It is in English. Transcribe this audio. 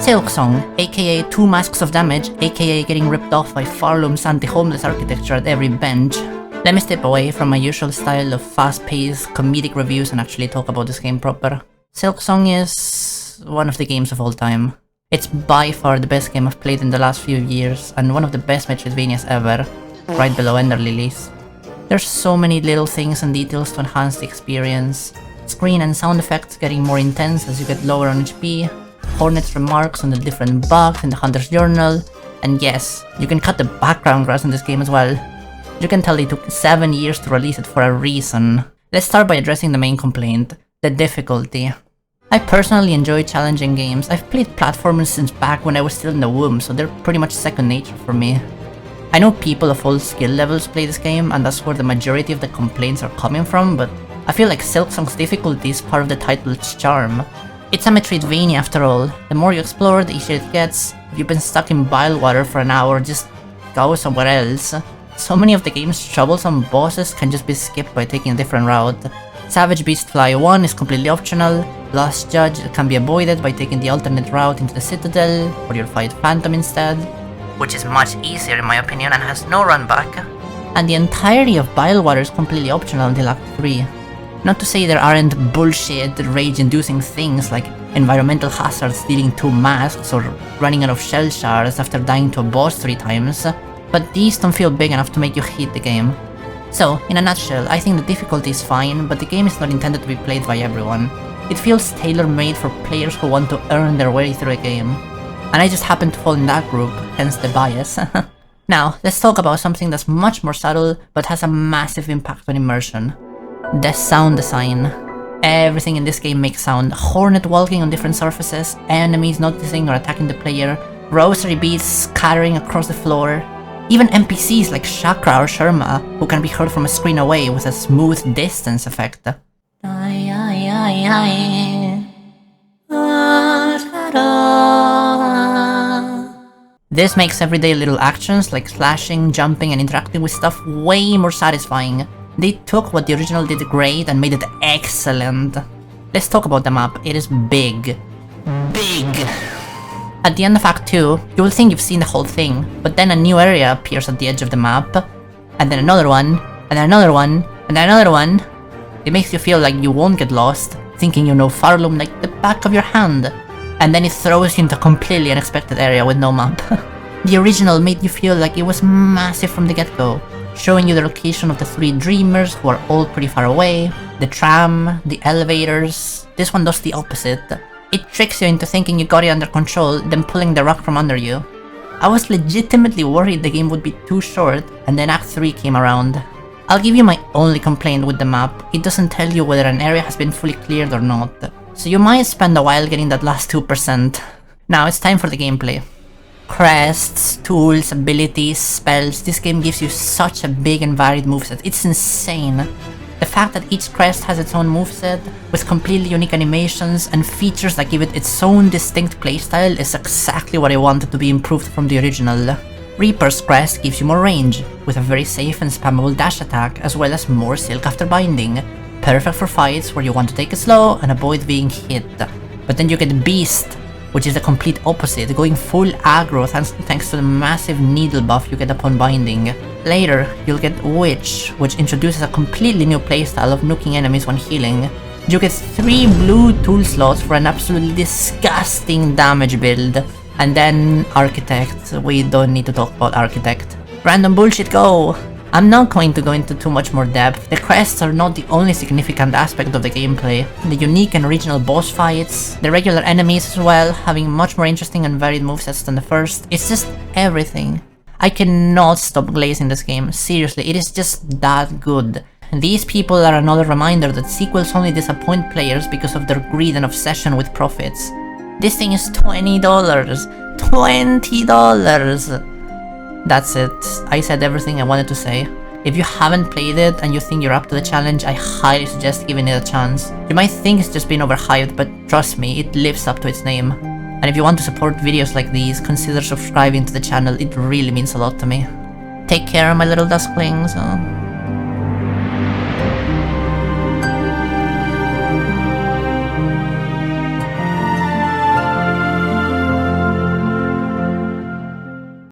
Silksong, aka 2 masks of damage, aka getting ripped off by Farloom's anti-homeless architecture at every bench. Let me step away from my usual style of fast-paced, comedic reviews and actually talk about this game proper. Silksong is one of the games of all time. It's by far the best game I've played in the last few years, and one of the best Metroidvanias ever, right below Ender Lilies. There's so many little things and details to enhance the experience. Screen and sound effects getting more intense as you get lower on HP, Hornet's remarks on the different bugs in the Hunter's Journal, and yes, you can cut the background grass in this game as well. You can tell it took 7 years to release it for a reason. Let's start by addressing the main complaint, the difficulty. I personally enjoy challenging games. I've played platformers since back when I was still in the womb, so they're pretty much second nature for me. I know people of all skill levels play this game, and that's where the majority of the complaints are coming from, but I feel like Silksong's difficulty is part of the title's charm. It's a Metroidvania after all. The more you explore, the easier it gets. If you've been stuck in bile water for an hour, just go somewhere else. So many of the game's troublesome bosses can just be skipped by taking a different route. Savage Beast Fly 1 is completely optional. Lost Judge can be avoided by taking the alternate route into the Citadel, where you'll fight Phantom instead, which is much easier in my opinion and has no run back. And the entirety of Bilewater is completely optional until Act 3. Not to say there aren't bullshit, rage-inducing things like environmental hazards stealing 2 masks or running out of shell shards after dying to a boss 3 times, but these don't feel big enough to make you hate the game. So, in a nutshell, I think the difficulty is fine, but the game is not intended to be played by everyone. It feels tailor-made for players who want to earn their way through a game. And I just happen to fall in that group, hence the bias. Now, let's talk about something that's much more subtle, but has a massive impact on immersion. The sound design. Everything in this game makes sound. Hornet walking on different surfaces, enemies noticing or attacking the player, rosary beads scattering across the floor. Even NPCs like Chakra or Sharma, who can be heard from a screen away with a smooth distance effect. This makes everyday little actions like slashing, jumping and interacting with stuff way more satisfying. They took what the original did great and made it excellent. Let's talk about the map. It is big. Big! At the end of Act 2, you will think you've seen the whole thing, but then a new area appears at the edge of the map, and then another one, and then another one, and then another one. It makes you feel like you won't get lost, thinking you know Farloom like the back of your hand, and then it throws you into a completely unexpected area with no map. The original made you feel like it was massive from the get-go, showing you the location of the 3 dreamers who are all pretty far away, the tram, the elevators. This one does the opposite. It tricks you into thinking you got it under control, then pulling the rug from under you. I was legitimately worried the game would be too short, and then Act 3 came around. I'll give you my only complaint with the map. It doesn't tell you whether an area has been fully cleared or not, so you might spend a while getting that last 2%. Now it's time for the gameplay. Crests, tools, abilities, spells. This game gives you such a big and varied moveset. It's insane. The fact that each crest has its own moveset, with completely unique animations and features that give it its own distinct playstyle is exactly what I wanted to be improved from the original. Reaper's crest gives you more range, with a very safe and spammable dash attack, as well as more silk after binding. Perfect for fights where you want to take it slow and avoid being hit. But then you get Beast, which is the complete opposite, going full aggro thanks to the massive needle buff you get upon binding. Later, you'll get Witch, which introduces a completely new playstyle of nuking enemies when healing. You get 3 blue tool slots for an absolutely disgusting damage build. And then Architect. We don't need to talk about Architect. Random bullshit, go! I'm not going to go into too much more depth. The crests are not the only significant aspect of the gameplay. The unique and original boss fights, the regular enemies as well, having much more interesting and varied movesets than the first. It's just everything. I cannot stop glazing this game. Seriously, it is just that good. These people are another reminder that sequels only disappoint players because of their greed and obsession with profits. This thing is $20. $20! That's it. I said everything I wanted to say. If you haven't played it and you think you're up to the challenge, I highly suggest giving it a chance. You might think it's just been overhyped, but trust me, it lives up to its name. And if you want to support videos like these, consider subscribing to the channel. It really means a lot to me. Take care, my little dusklings.